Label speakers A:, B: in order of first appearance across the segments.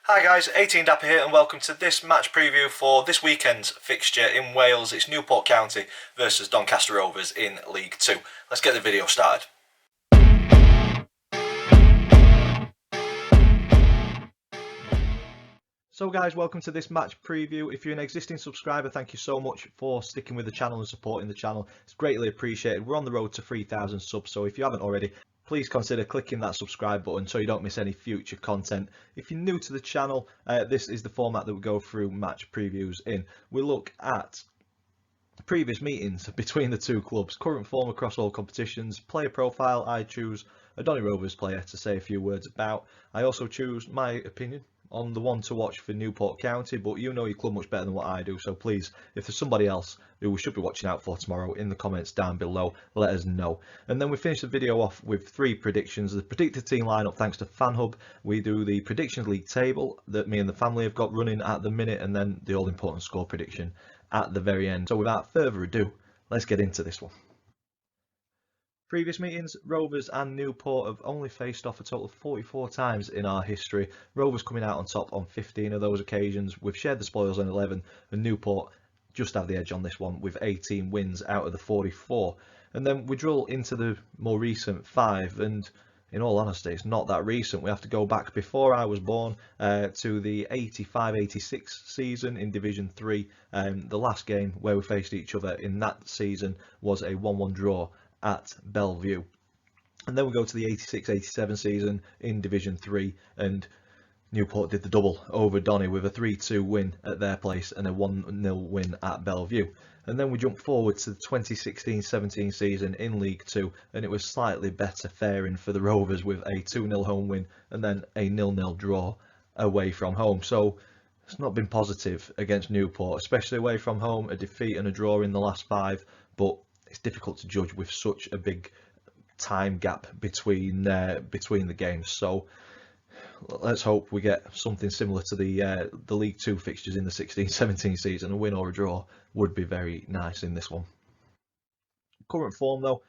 A: Hi guys, 18 Dapper here and welcome to this match preview for this weekend's fixture in Wales. It's Newport County versus Doncaster Rovers in League 2. Let's get the video started. So guys, welcome to this match preview. If you're an existing subscriber, thank you so much for sticking with the channel and supporting the channel. It's greatly appreciated. We're on the road to 3,000 subs, so if you haven't already, please consider clicking that subscribe button so you don't miss any future content. If you're new to the channel, this is the format that we go through match previews in. We look at previous meetings between the two clubs, current form across all competitions, player profile. I choose a Donny Rovers player to say a few words about. I also choose my opinion on the one to watch for Newport County, but you know your club much better than what I do, so please, if there's somebody else who we should be watching out for tomorrow, in the comments down below, let us know. And then we finish the video off with three predictions. The predicted team lineup thanks to FanHub. We do the predictions league table that me and the family have got running at the minute, and then the all important score prediction at the very end. So without further ado, let's get into this one. Previous meetings, Rovers and Newport have only faced off a total of 44 times in our history. Rovers coming out on top on 15 of those occasions. We've shared the spoils on 11, and Newport just have the edge on this one with 18 wins out of the 44. And then we drill into the more recent 5, and in all honesty, it's not that recent. We have to go back before I was born to the 85-86 season in Division 3. The last game where we faced each other in that season was a 1-1 draw at Bellevue. And then we go to the 86-87 season in Division 3, and Newport did the double over Donny with a 3-2 win at their place and a 1-0 win at Bellevue. And then we jump forward to the 2016-17 season in League 2, and it was slightly better faring for the Rovers with a 2-0 home win and then a 0-0 draw away from home. So it's not been positive against Newport, especially away from home, a defeat and a draw in the last 5, but it's difficult to judge with such a big time gap between the games. So let's hope we get something similar to the League 2 fixtures in the 16-17 season. A win or a draw would be very nice in this one. Current form though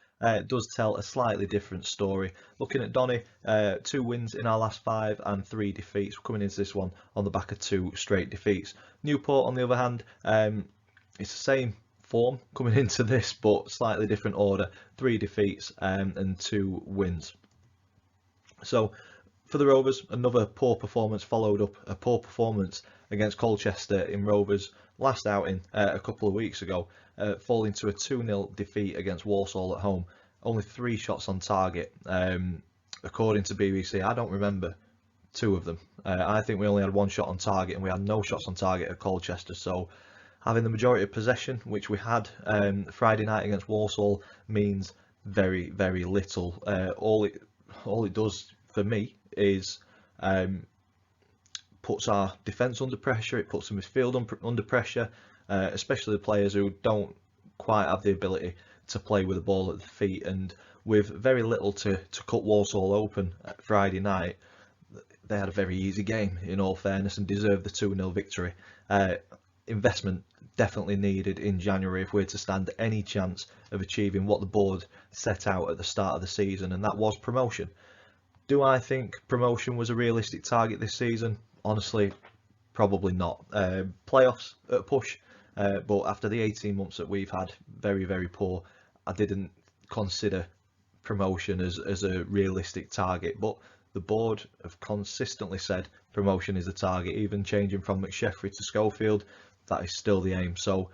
A: does tell a slightly different story. Looking at Donny, 2 wins in our last 5 and 3 defeats. We're coming into this one on the back of 2 straight defeats. Newport on the other hand, it's the same form coming into this, but slightly different order. 3 defeats and 2 wins. So for the Rovers, another poor performance followed up a poor performance against Colchester in Rovers last outing a couple of weeks ago, falling to a 2-0 defeat against Walsall at home. Only 3 shots on target, according to BBC. I don't remember 2 of them. I think we only had 1 shot on target, and we had no shots on target at Colchester. So having the majority of possession, which we had Friday night against Walsall, means very, very little. All it does for me is puts our defence under pressure. It puts the midfield under pressure, especially the players who don't quite have the ability to play with the ball at the feet. And with very little to cut Walsall open at Friday night, they had a very easy game, in all fairness, and deserved the 2-0 victory. Investment definitely needed in January if we're to stand any chance of achieving what the board set out at the start of the season, and that was promotion. Do I think promotion was a realistic target this season? Honestly, probably not. Playoffs at a push, but after the 18 months that we've had, very, very poor, I didn't consider promotion as a realistic target. But the board have consistently said promotion is the target, even changing from McSheffrey to Schofield. That is still the aim. So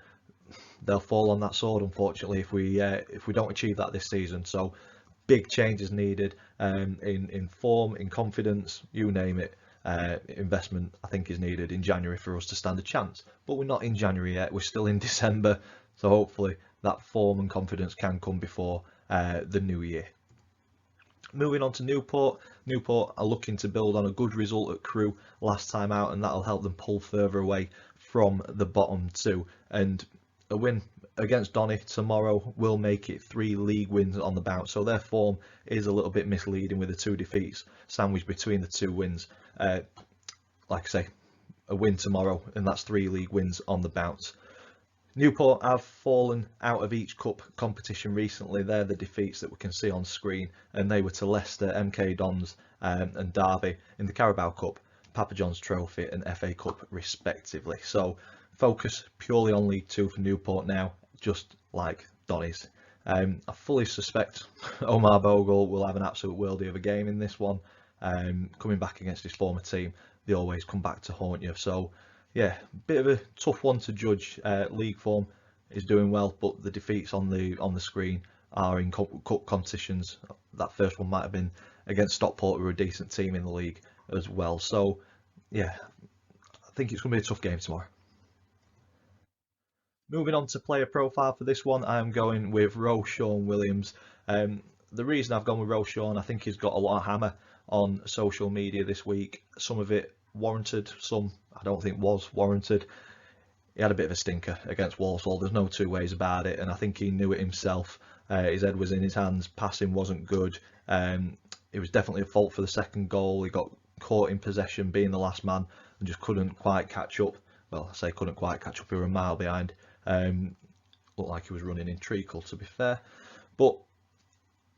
A: they'll fall on that sword, unfortunately, if we don't achieve that this season. So big changes needed in form, in confidence, you name it. Investment, I think, is needed in January for us to stand a chance. But we're not in January yet. We're still in December. So hopefully that form and confidence can come before the new year. Moving on to Newport. Newport are looking to build on a good result at Crewe last time out, and that'll help them pull further away from the bottom 2. And a win against Donny tomorrow will make it 3 league wins on the bounce. So their form is a little bit misleading with the 2 defeats sandwiched between the 2 wins. Like I say, a win tomorrow, and that's 3 league wins on the bounce. Newport have fallen out of each cup competition recently. They're the defeats that we can see on screen, and they were to Leicester, MK Dons and Derby in the Carabao Cup. Papa John's Trophy and FA Cup respectively. So focus purely on League Two for Newport now, just like Donny's. I fully suspect Omar Bogle will have an absolute worldie of a game in this one. Coming back against his former team, they always come back to haunt you. So yeah, bit of a tough one to judge. League form is doing well, but the defeats on the screen are in cup competitions. That first one might have been against Stockport, who are a decent team in the league as well. So yeah, I think it's going to be a tough game tomorrow. Moving on to player profile for this one, I'm going with Rosean Williams. The reason I've gone with Rosean, I think he's got a lot of hammer on social media this week. Some of it warranted, some I don't think was warranted. He had a bit of a stinker against Walsall, there's no two ways about it, and I think he knew it himself. His head was in his hands, passing wasn't good. It was definitely a fault for the second goal. He got caught in possession, being the last man, and just couldn't quite catch up. Well, I say couldn't quite catch up, he were a mile behind. Looked like he was running in treacle, to be fair, but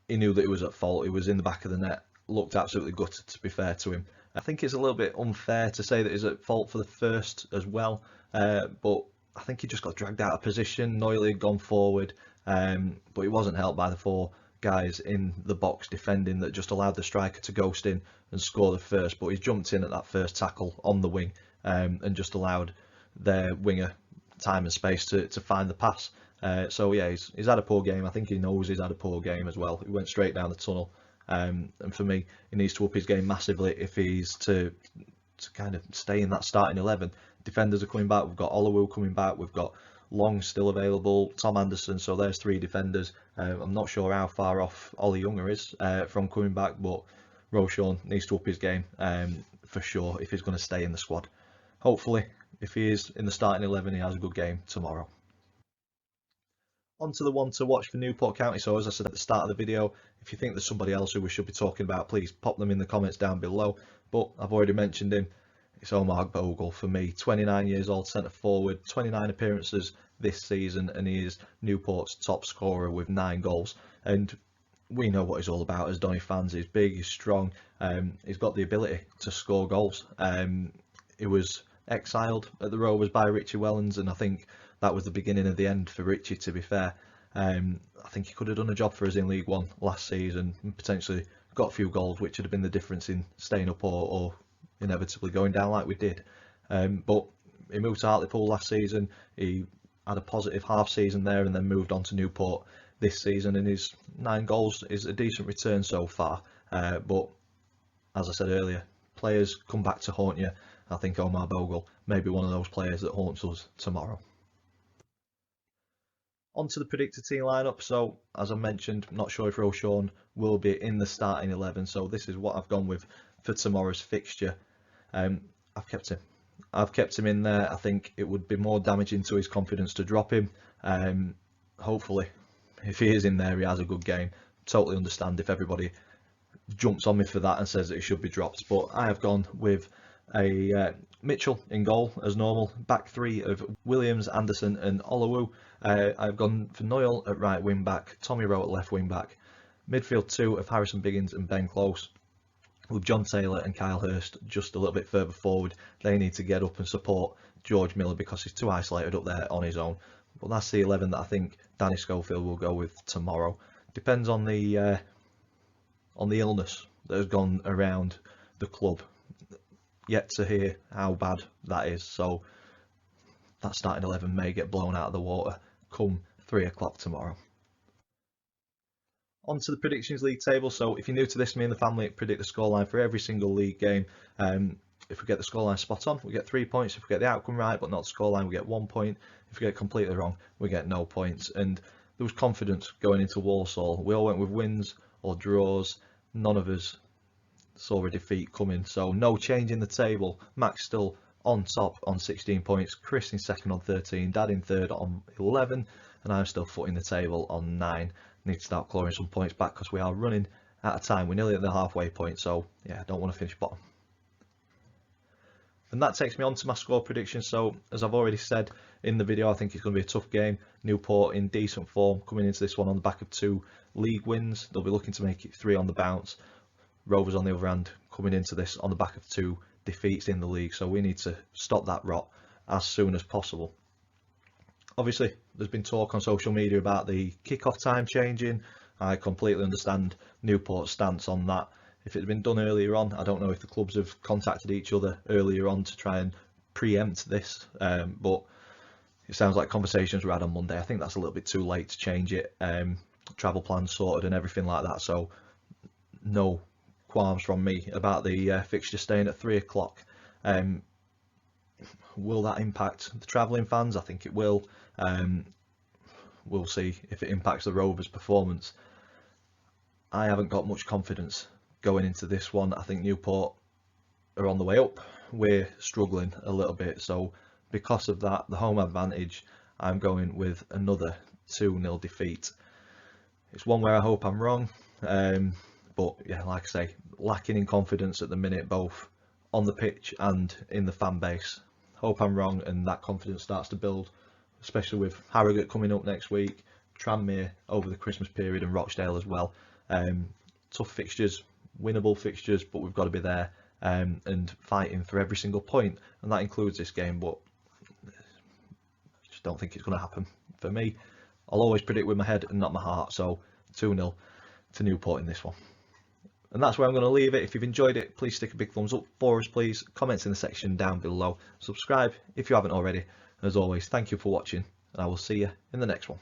A: he knew that he was at fault. He was in the back of the net, looked absolutely gutted, to be fair to him. I think it's a little bit unfair to say that he's at fault for the first as well, but I think he just got dragged out of position. Noyley had gone forward, but he wasn't helped by the four guys in the box defending that just allowed the striker to ghost in and score the first. But he jumped in at that first tackle on the wing and just allowed their winger time and space to find the pass. So yeah, he's had a poor game. I think he knows he's had a poor game as well. He went straight down the tunnel, and for me, he needs to up his game massively if he's to kind of stay in that starting 11. Defenders are coming back. We've got Olowu coming back. We've got Long still available, Tom Anderson. So there's three defenders. I'm not sure how far off Ollie Younger is from coming back, but Rosean needs to up his game for sure if he's going to stay in the squad. Hopefully, if he is in the starting 11, he has a good game tomorrow. On to the one to watch for Newport County. So as I said at the start of the video, if you think there's somebody else who we should be talking about, please pop them in the comments down below. But I've already mentioned him. It's Omar Bogle for me. 29 years old, centre forward, 29 appearances this season, and he is Newport's top scorer with 9 goals. And we know what he's all about as Donny fans. He's big, he's strong, he's got the ability to score goals. He was exiled at the Rovers by Richie Wellens, and I think that was the beginning of the end for Richie, to be fair. I think he could have done a job for us in League One last season and potentially got a few goals, which would have been the difference in staying up or inevitably going down like we did. But he moved to Hartlepool last season. He had a positive half season there and then moved on to Newport this season, and his 9 goals is a decent return so far. But as I said earlier, players come back to haunt you. I think Omar Bogle may be one of those players that haunts us tomorrow. On to the predicted team lineup. So as I mentioned, I'm not sure if Rosean will be in the starting 11. So this is what I've gone with for tomorrow's fixture. I've kept him in there. I think it would be more damaging to his confidence to drop him. Hopefully, if he is in there, he has a good game. Totally understand if everybody jumps on me for that and says that he should be dropped. But I have gone with a Mitchell in goal as normal. Back three of Williams, Anderson and Olowu. I've gone for Noyle at right wing back, Tommy Rowe at left wing back. Midfield 2 of Harrison Biggins and Ben Close, with John Taylor and Kyle Hurst just a little bit further forward. They need to get up and support George Miller because he's too isolated up there on his own. But that's the 11 that I think Danny Schofield will go with tomorrow. Depends on the illness that has gone around the club. Yet to hear how bad that is. So that starting 11 may get blown out of the water come 3 o'clock tomorrow. On to the predictions league table. So if you're new to this, me and the family predict the scoreline for every single league game. If we get the scoreline spot on, we get 3 points. If we get the outcome right but not the scoreline, we get 1 point. If we get it completely wrong, we get no points. And there was confidence going into Walsall. We all went with wins or draws. None of us saw a defeat coming. So no change in the table. Max still on top on 16 points. Chris in second on 13. Dad in third on 11. And I'm still footing the table on 9. Need to start clawing some points back because we are running out of time. We're nearly at the halfway point, so yeah, I don't want to finish bottom. And that takes me on to my score prediction. So as I've already said in the video, I think it's going to be a tough game. Newport in decent form coming into this one on the back of 2 league wins. They'll be looking to make it 3 on the bounce. Rovers on the other hand coming into this on the back of 2 defeats in the league, so we need to stop that rot as soon as possible. Obviously, there's been talk on social media about the kick-off time changing. I completely understand Newport's stance on that. If it had been done earlier on, I don't know if the clubs have contacted each other earlier on to try and preempt this, but it sounds like conversations were had on Monday. I think that's a little bit too late to change it. Travel plans sorted and everything like that, so no qualms from me about the fixture staying at 3 o'clock. Will that impact the travelling fans? I think it will. We'll see if it impacts the Rovers' performance. I haven't got much confidence going into this one. I think Newport are on the way up. We're struggling a little bit, so because of that, the home advantage, I'm going with another 2-0 defeat. It's one where I hope I'm wrong, but yeah, like I say, lacking in confidence at the minute, both on the pitch and in the fan base. Hope I'm wrong and that confidence starts to build, especially with Harrogate coming up next week, Tranmere over the Christmas period, and Rochdale as well. Tough fixtures, winnable fixtures, but we've got to be there and fighting for every single point, and that includes this game, but I just don't think it's going to happen for me. I'll always predict with my head and not my heart, so 2-0 to Newport in this one. And that's where I'm going to leave it. If you've enjoyed it, please stick a big thumbs up for us, please. Comments in the section down below. Subscribe if you haven't already. And as always, thank you for watching, and I will see you in the next one.